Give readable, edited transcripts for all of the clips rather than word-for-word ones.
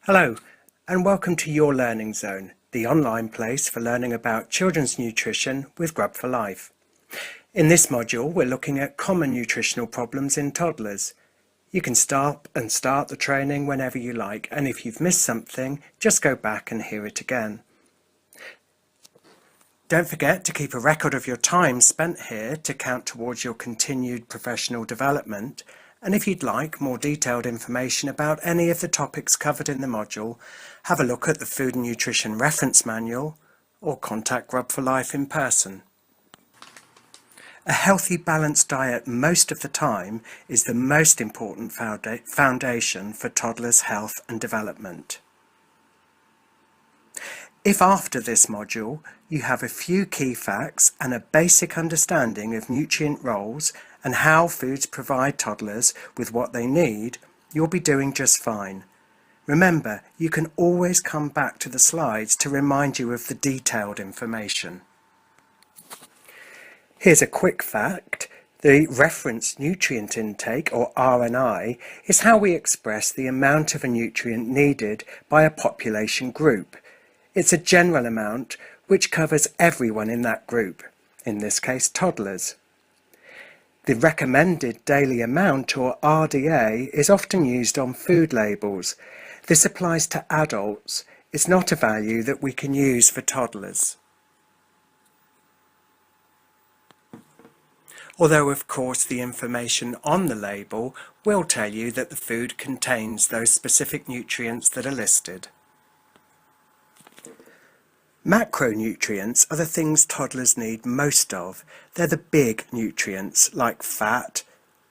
Hello, and welcome to Your Learning Zone, the online place for learning about children's nutrition with Grub for Life. In this module, we're looking at common nutritional problems in toddlers. You can start the training whenever you like, and if you've missed something, just go back and hear it again. Don't forget to keep a record of your time spent here to count towards your continued professional development. And if you'd like more detailed information about any of the topics covered in the module, have a look at the Food and Nutrition Reference Manual or contact Grub for Life in person. A healthy, balanced diet most of the time is the most important foundation for toddlers' health and development. If after this module you have a few key facts and a basic understanding of nutrient roles and how foods provide toddlers with what they need, you'll be doing just fine. Remember, you can always come back to the slides to remind you of the detailed information. Here's a quick fact. The reference nutrient intake, or RNI, is how we express the amount of a nutrient needed by a population group. It's a general amount which covers everyone in that group, in this case toddlers. The recommended daily amount, or RDA, is often used on food labels. This applies to adults. It's not a value that we can use for toddlers. Although of course the information on the label will tell you that the food contains those specific nutrients that are listed. Macronutrients are the things toddlers need most of. They're the big nutrients like fat,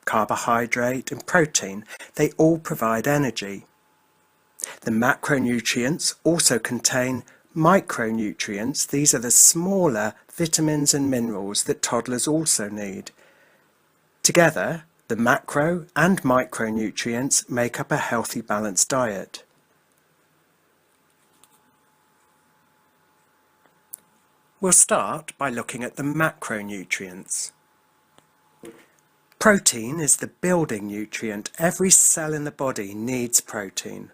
carbohydrate and protein. They all provide energy. The macronutrients also contain micronutrients. These are the smaller vitamins and minerals that toddlers also need. Together, the macro and micronutrients make up a healthy, balanced diet. We'll start by looking at the macronutrients. Protein is the building nutrient. Every cell in the body needs protein.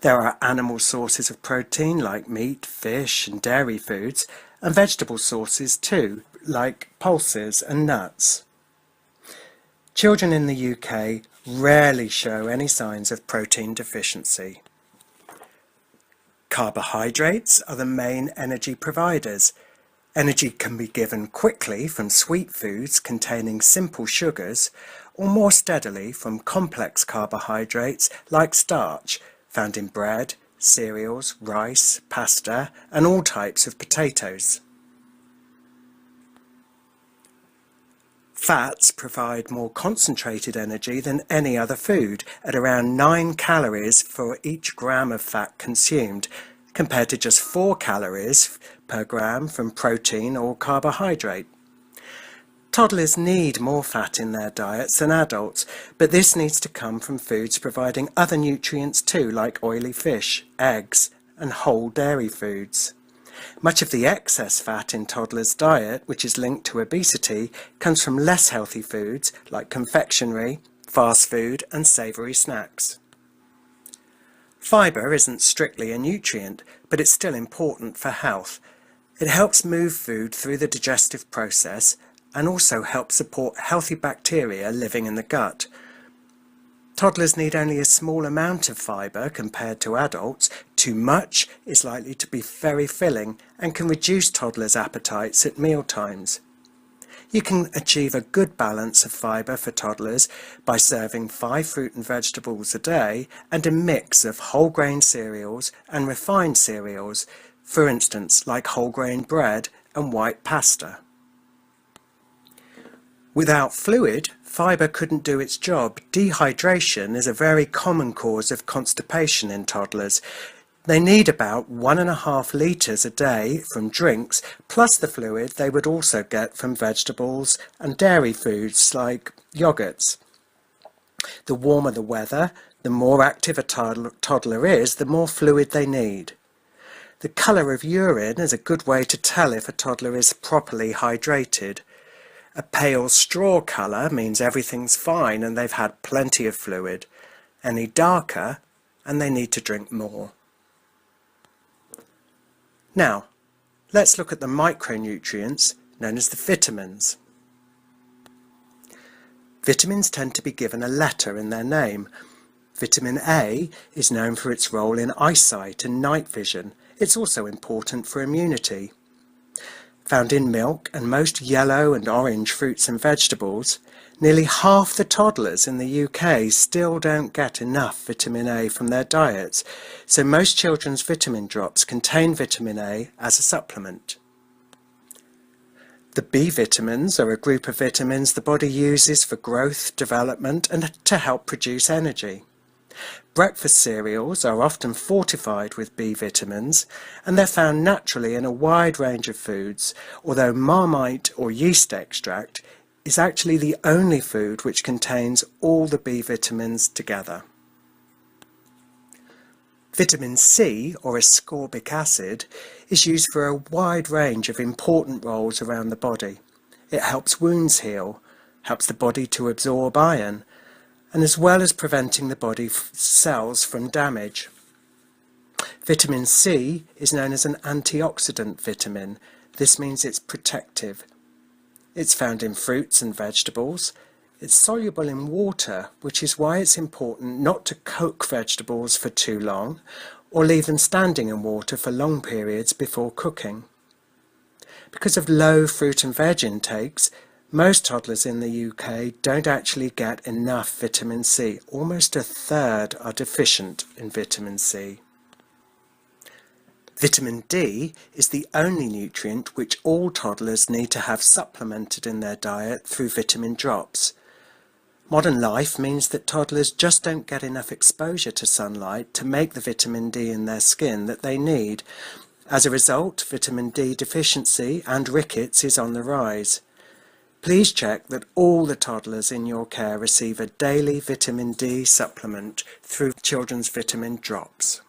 There are animal sources of protein like meat, fish and dairy foods, and vegetable sources too, like pulses and nuts. Children in the UK rarely show any signs of protein deficiency. Carbohydrates are the main energy providers. Energy can be given quickly from sweet foods containing simple sugars, or more steadily from complex carbohydrates like starch, found in bread, cereals, rice, pasta, and all types of potatoes. Fats provide more concentrated energy than any other food, at around 9 calories for each gram of fat consumed, compared to just 4 calories per gram from protein or carbohydrate. Toddlers need more fat in their diets than adults, but this needs to come from foods providing other nutrients too, like oily fish, eggs, and whole dairy foods. Much of the excess fat in toddlers' diet, which is linked to obesity, comes from less healthy foods like confectionery, fast food, and savoury snacks. Fibre isn't strictly a nutrient, but it's still important for health. It helps move food through the digestive process and also helps support healthy bacteria living in the gut. Toddlers need only a small amount of fibre compared to adults. Too much is likely to be very filling and can reduce toddlers' appetites at meal times. You can achieve a good balance of fibre for toddlers by serving 5 fruit and vegetables a day and a mix of whole grain cereals and refined cereals, for instance like whole grain bread and white pasta. Without fluid, fibre couldn't do its job. Dehydration is a very common cause of constipation in toddlers. They need about 1.5 litres a day from drinks, plus the fluid they would also get from vegetables and dairy foods like yogurts. The warmer the weather, the more active a toddler is, the more fluid they need. The colour of urine is a good way to tell if a toddler is properly hydrated. A pale straw colour means everything's fine and they've had plenty of fluid. Any darker and they need to drink more. Now, let's look at the micronutrients known as the vitamins. Vitamins tend to be given a letter in their name. Vitamin A is known for its role in eyesight and night vision. It's also important for immunity. Found in milk and most yellow and orange fruits and vegetables, nearly half the toddlers in the UK still don't get enough vitamin A from their diets, so most children's vitamin drops contain vitamin A as a supplement. The B vitamins are a group of vitamins the body uses for growth, development, and to help produce energy. Breakfast cereals are often fortified with B vitamins, and they're found naturally in a wide range of foods, although Marmite or yeast extract is actually the only food which contains all the B vitamins together. Vitamin C, or ascorbic acid, is used for a wide range of important roles around the body. It helps wounds heal, helps the body to absorb iron, and as well as preventing the body cells from damage. Vitamin C is known as an antioxidant vitamin. This means it's protective. It's found in fruits and vegetables. It's soluble in water, which is why it's important not to cook vegetables for too long or leave them standing in water for long periods before cooking. Because of low fruit and veg intakes, most toddlers in the UK don't actually get enough vitamin C. Almost a third are deficient in vitamin C. Vitamin D is the only nutrient which all toddlers need to have supplemented in their diet through vitamin drops. Modern life means that toddlers just don't get enough exposure to sunlight to make the vitamin D in their skin that they need. As a result, vitamin D deficiency and rickets is on the rise. Please check that all the toddlers in your care receive a daily vitamin D supplement through children's vitamin drops.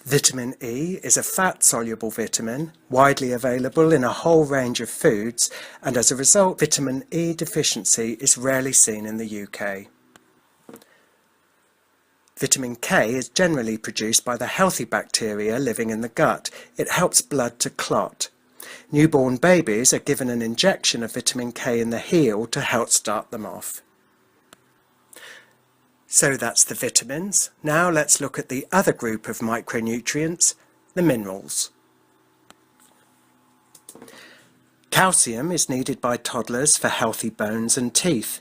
Vitamin E is a fat-soluble vitamin, widely available in a whole range of foods, and as a result, vitamin E deficiency is rarely seen in the UK. Vitamin K is generally produced by the healthy bacteria living in the gut. It helps blood to clot. Newborn babies are given an injection of vitamin K in the heel to help start them off. So that's the vitamins. Now let's look at the other group of micronutrients, the minerals. Calcium is needed by toddlers for healthy bones and teeth.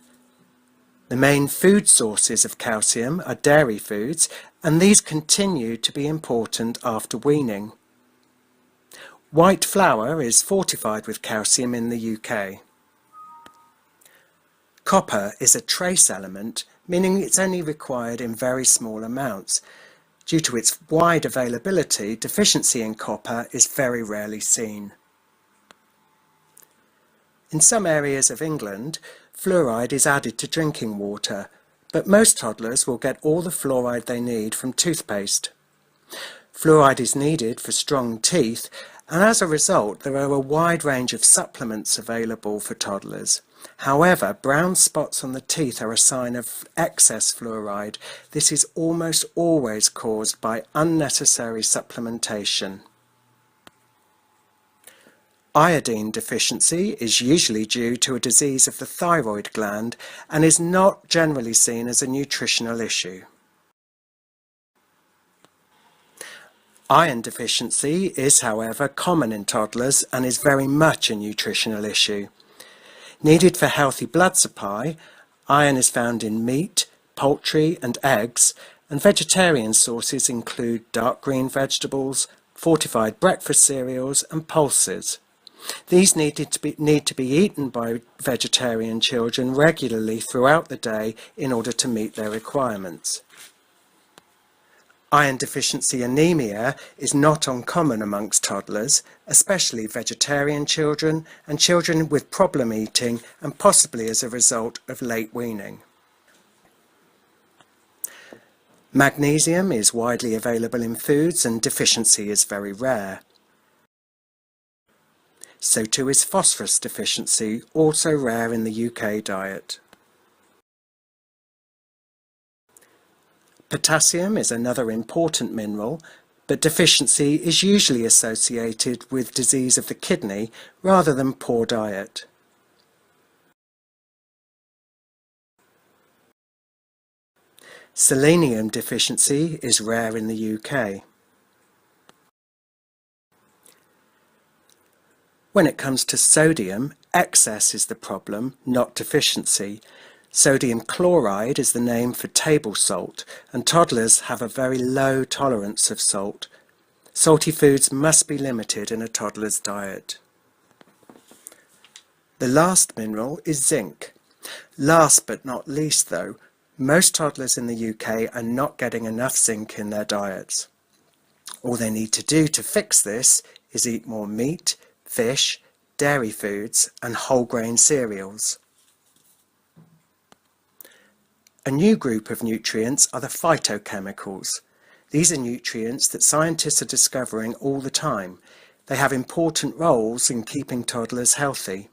The main food sources of calcium are dairy foods, and these continue to be important after weaning. White flour is fortified with calcium in the UK. Copper is a trace element, meaning it's only required in very small amounts. Due to its wide availability, deficiency in copper is very rarely seen. In some areas of England, fluoride is added to drinking water, but most toddlers will get all the fluoride they need from toothpaste. Fluoride is needed for strong teeth, and as a result, there are a wide range of supplements available for toddlers. However, brown spots on the teeth are a sign of excess fluoride. This is almost always caused by unnecessary supplementation. Iodine deficiency is usually due to a disease of the thyroid gland and is not generally seen as a nutritional issue. Iron deficiency is, however, common in toddlers and is very much a nutritional issue. Needed for healthy blood supply, iron is found in meat, poultry and eggs, and vegetarian sources include dark green vegetables, fortified breakfast cereals and pulses. These need to be eaten by vegetarian children regularly throughout the day in order to meet their requirements. Iron deficiency anemia is not uncommon amongst toddlers, especially vegetarian children and children with problem eating and possibly as a result of late weaning. Magnesium is widely available in foods and deficiency is very rare. So too is phosphorus deficiency, also rare in the UK diet. Potassium is another important mineral, but deficiency is usually associated with disease of the kidney rather than poor diet. Selenium deficiency is rare in the UK. When it comes to sodium, excess is the problem, not deficiency. Sodium chloride is the name for table salt, and toddlers have a very low tolerance of salt. Salty foods must be limited in a toddler's diet. The last mineral is zinc. Last but not least though, most toddlers in the UK are not getting enough zinc in their diets. All they need to do to fix this is eat more meat, fish, dairy foods and whole grain cereals. A new group of nutrients are the phytochemicals. These are nutrients that scientists are discovering all the time. They have important roles in keeping toddlers healthy.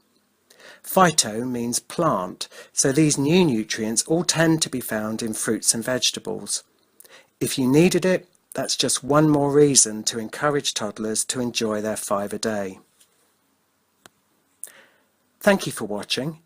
Phyto means plant, so these new nutrients all tend to be found in fruits and vegetables. If you needed it, that's just one more reason to encourage toddlers to enjoy their 5 a day. Thank you for watching.